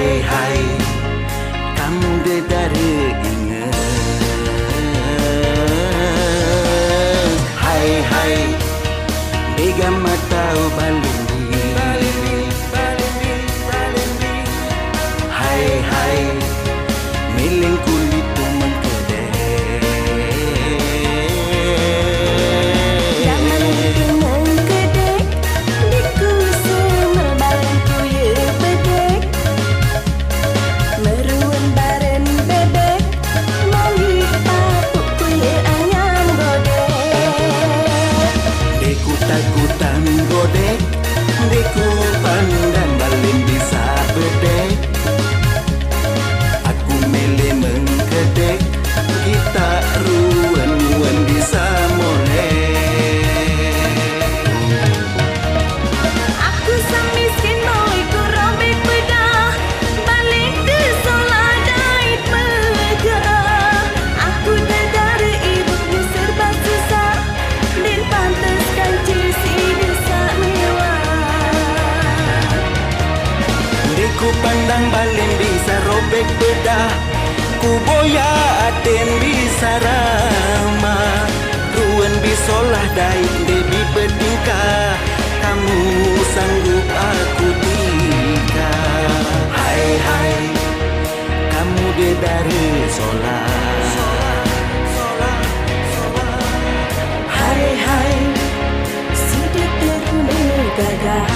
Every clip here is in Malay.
Hai hai, kamu dedari ingat. Hai hai, bega matau balindi. Hai hai, miling kulit tu mengkedek. Zaman itu mengkedek, diku semua balangku ye bedek. Meruan baren bebek, malik papukku ye anyam godek. Deku takutan godek, deku pandang balin bisa bedek. Aku mele mengkedek, kita ruan-ruan bisa molek. Aku sang miskin mau ikut robek bedah, balik ke solah dait megah. Aku dedari ibuku serba susah, dan pantaskan cisi desa mewah. Deku pandang balin bisa robek bedah, ku boya aten bisa ramah. Ruan bisolah daik debi bertingkah, kamu sanggup aku tingkah. Hai hai, kamu dedari solah. Hai hai, sudah terbunuh gagah.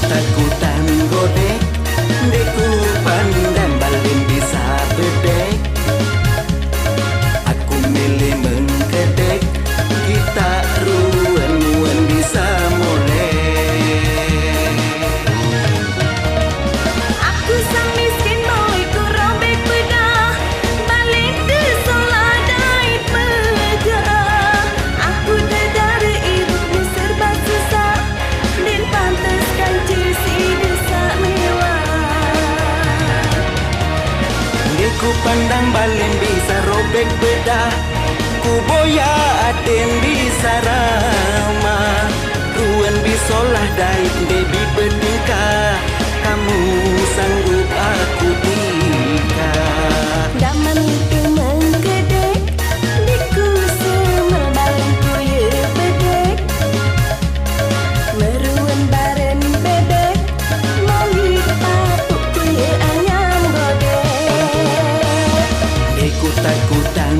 Takutan godek, deku pandang balin bisa bedek. Aku milih mengkedek, kita ruan-ruan bisa molek. Aku sang miskin mau ikut robek bedah, balik ke solah dait megah. Aku dedari ibuku serba susah, dan pantaskan cisi desa mewah. Deku pandang balin bisa robek bedah, ku boya aten bisa ramah. Ruan bisolah daik debi bertingkah, kamu sanggup aku tingkah. Zaman itu mengkedek, diku semua balangku ye bedek. Meruan baren bebek, malik papukku ye anyam godek. Deku takutan